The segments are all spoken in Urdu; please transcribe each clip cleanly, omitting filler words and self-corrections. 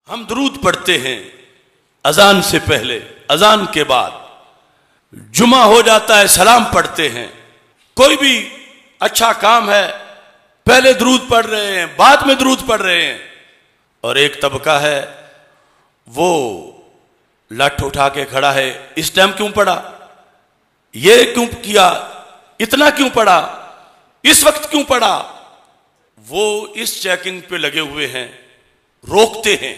ہم درود پڑھتے ہیں اذان سے پہلے، اذان کے بعد، جمعہ ہو جاتا ہے سلام پڑھتے ہیں، کوئی بھی اچھا کام ہے پہلے درود پڑھ رہے ہیں، بعد میں درود پڑھ رہے ہیں. اور ایک طبقہ ہے وہ لٹھ اٹھا کے کھڑا ہے، اس ٹائم کیوں پڑھا، یہ کیوں کیا، اتنا کیوں پڑھا، اس وقت کیوں پڑھا. وہ اس چیکنگ پہ لگے ہوئے ہیں، روکتے ہیں.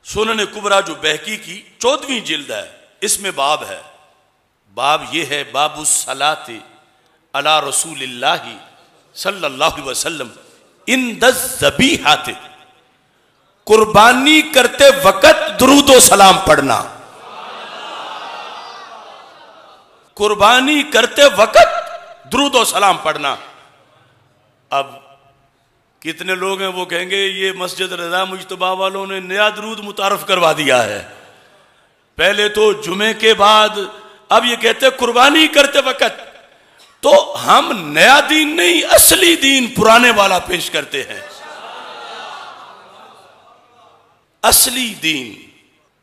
سنن کبریٰ جو بہقی کی 14ویں جلد ہے، اس میں باب ہے. باب یہ ہے باب الصلاۃ علی رسول اللہ صلی اللہ علیہ وسلم عند الذبیحۃ، قربانی کرتے وقت درود و سلام پڑھنا. قربانی کرتے وقت درود و سلام پڑھنا. اب کتنے لوگ ہیں وہ کہیں گے یہ مسجد رضا مجتبیٰ والوں نے نیا درود متعارف کروا دیا ہے. پہلے تو جمعے کے بعد، اب یہ کہتے قربانی کرتے وقت. تو ہم نیا دین نہیں، اصلی دین پرانے والا پیش کرتے ہیں، اصلی دین.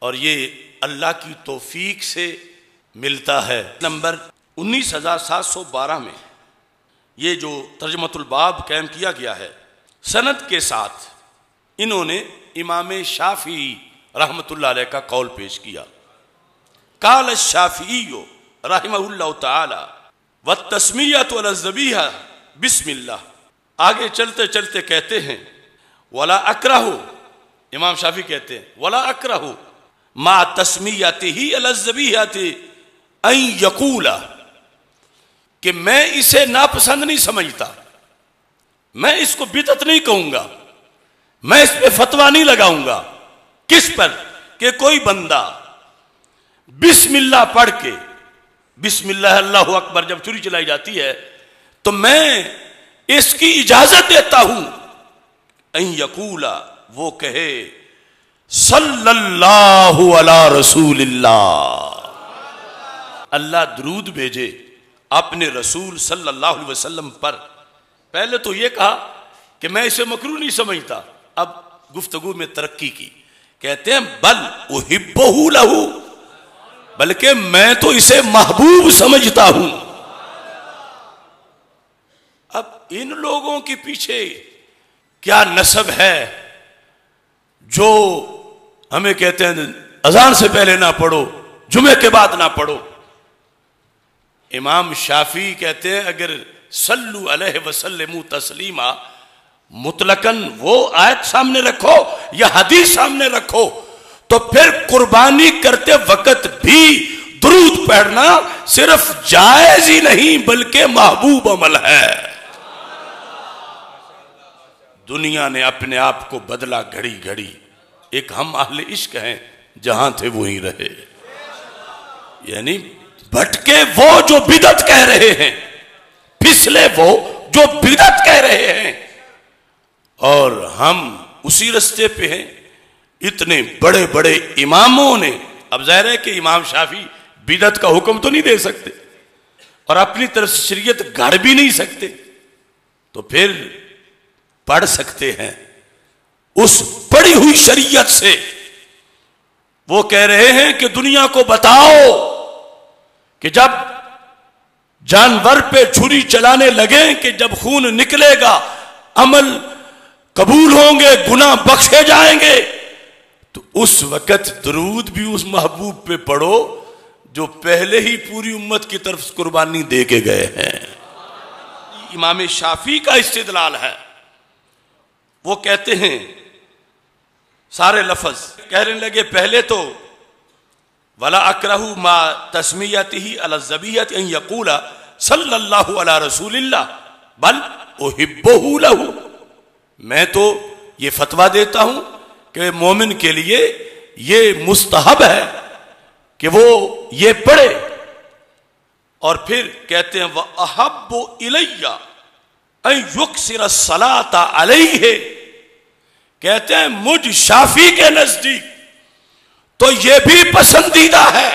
اور یہ اللہ کی توفیق سے ملتا ہے. نمبر 19712 میں یہ جو ترجمۃ الباب قائم کیا گیا ہے، سند کے ساتھ انہوں نے امام شافعی رحمۃ اللہ علیہ کا قول پیش کیا. قال الشافعی رحمہ اللہ تعالی والتسمیۃ علی الذبیحہ بسم اللہ. آگے چلتے چلتے کہتے ہیں ولا اکرہ، امام شافعی کہتے ہیں ولا اکرہ مع تسمیتہ علی الذبیحۃ ان یقول، کہ میں اسے ناپسند نہیں سمجھتا، میں اس کو بدعت نہیں کہوں گا، میں اس پہ فتویٰ نہیں لگاؤں گا. کس پر؟ کہ کوئی بندہ بسم اللہ پڑھ کے، بسم اللہ اللہ اکبر جب چھری چلائی جاتی ہے تو میں اس کی اجازت دیتا ہوں ان یقول، وہ کہے صلی اللہ علی رسول اللہ، اللہ درود بھیجے اپنے رسول صلی اللہ علیہ وسلم پر. پہلے تو یہ کہا کہ میں اسے مکروہ نہیں سمجھتا، اب گفتگو میں ترقی کی، کہتے ہیں بل احبہ لہ، بلکہ میں تو اسے محبوب سمجھتا ہوں. اب ان لوگوں کے پیچھے کیا نسب ہے جو ہمیں کہتے ہیں اذان سے پہلے نہ پڑھو، جمعے کے بعد نہ پڑھو. امام شافعی کہتے ہیں اگر صلو علیہ وسلم تسلیما مطلقاً وہ آیت سامنے رکھو یا حدیث سامنے رکھو تو پھر قربانی کرتے وقت بھی درود پڑھنا صرف جائز ہی نہیں بلکہ محبوب عمل ہے. دنیا نے اپنے آپ کو بدلا گھڑی گھڑی. ایک ہم اہل عشق ہیں، جہاں تھے وہیں رہے. یعنی بھٹکے وہ جو بدعت کہہ رہے ہیں، پھسلے وہ جو بدعت کہہ رہے ہیں، اور ہم اسی رستے پہ ہیں. اتنے بڑے بڑے اماموں نے، اب ظاہر ہے کہ امام شافعی بدعت کا حکم تو نہیں دے سکتے اور اپنی طرف سے شریعت گھڑ بھی نہیں سکتے، تو پھر پڑھ سکتے ہیں اس پڑھی ہوئی شریعت سے. وہ کہہ رہے ہیں کہ دنیا کو بتاؤ کہ جب جانور پہ چھری چلانے لگیں کہ جب خون نکلے گا عمل قبول ہوں گے، گناہ بخشے جائیں گے، تو اس وقت درود بھی اس محبوب پہ پڑھو جو پہلے ہی پوری امت کی طرف قربانی دے کے گئے ہیں. امام شافعی کا استدلال ہے. وہ کہتے ہیں سارے لفظ کہنے لگے، پہلے تو ولا اکرہ ما تسمیتہ علی الذبیحۃ ان یقول صلی اللہ علی رسول اللہ بل احبہ لہ، میں تو یہ فتویٰ دیتا ہوں کہ مومن کے لیے یہ مستحب ہے کہ وہ یہ پڑھے. اور پھر کہتے ہیں وَأَحَبُّ إِلَيَّ أَن يُكْثِرَ الصَّلَاةَ عَلَيْهِ، کہتے ہیں مجھ شافعی کے نزدیک تو یہ بھی پسندیدہ ہے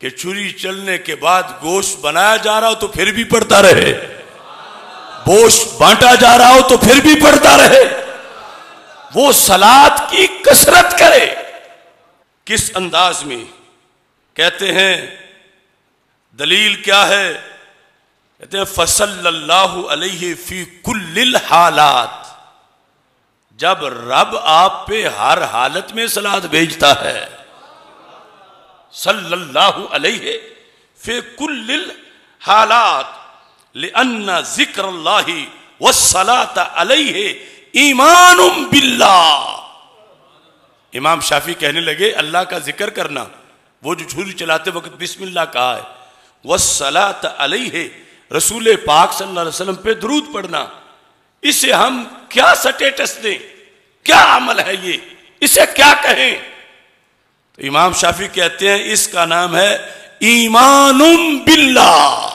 کہ چھری چلنے کے بعد گوشت بنایا جا رہا ہو تو پھر بھی پڑھتا رہے، گوشت بانٹا جا رہا ہو تو پھر بھی پڑھتا رہے، وہ صلات کی کثرت کرے. کس انداز میں؟ کہتے ہیں دلیل کیا ہے؟ کہتے ہیں فصلی اللہ علیہ فی کل الحالات. جب رب آپ پہ ہر حالت میں صلات بھیجتا ہے، صلی اللہ علیہ فی کل الحالات لأن ذکر اللہ والصلاة علیہ ایمان باللہ. امام شافعی کہنے لگے اللہ کا ذکر کرنا، وہ جو چھری چلاتے وقت بسم اللہ کہا ہے، والصلاة علیہ رسول پاک صلی اللہ علیہ وسلم پہ درود پڑھنا، اسے ہم کیا سٹیٹس دیں؟ کیا عمل ہے یہ؟ اسے کیا کہیں؟ تو امام شافعی کہتے ہیں اس کا نام ہے ایمان باللہ.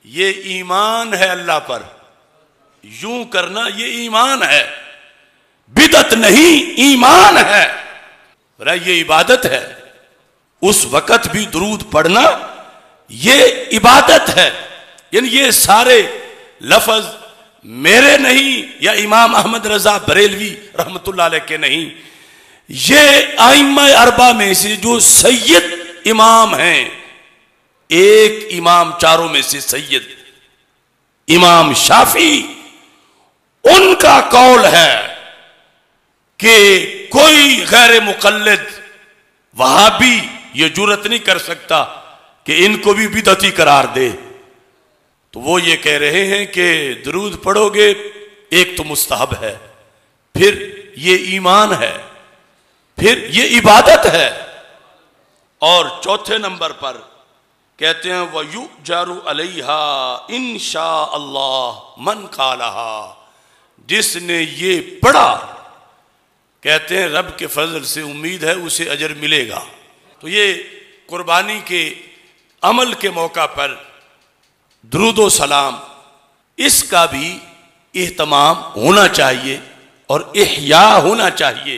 یہ ایمان ہے اللہ پر، یوں کرنا یہ ایمان ہے، بدعت نہیں، ایمان ہے. یہ عبادت ہے. اس وقت بھی درود پڑھنا یہ عبادت ہے. یعنی یہ سارے لفظ میرے نہیں یا امام احمد رضا بریلوی رحمت اللہ علیہ کے نہیں، یہ ائمہ اربعہ میں سے جو سید امام ہیں، ایک امام چاروں میں سے سید امام شافعی، ان کا قول ہے کہ کوئی غیر مقلد وہابی یہ جرأت نہیں کر سکتا کہ ان کو بھی بدعتی قرار دے. تو وہ یہ کہہ رہے ہیں کہ درود پڑھو گے ایک تو مستحب ہے، پھر یہ ایمان ہے، پھر یہ عبادت ہے، اور چوتھے نمبر پر کہتے ہیں وَيُؤْجَرُ عَلَيْهَا إِن شَاءَ اللَّهُ مَنْ قَالَهَا. جس نے یہ پڑھا، کہتے ہیں رب کے فضل سے امید ہے اسے اجر ملے گا. تو یہ قربانی کے عمل کے موقع پر درود و سلام، اس کا بھی اہتمام ہونا چاہیے اور احیاء ہونا چاہیے.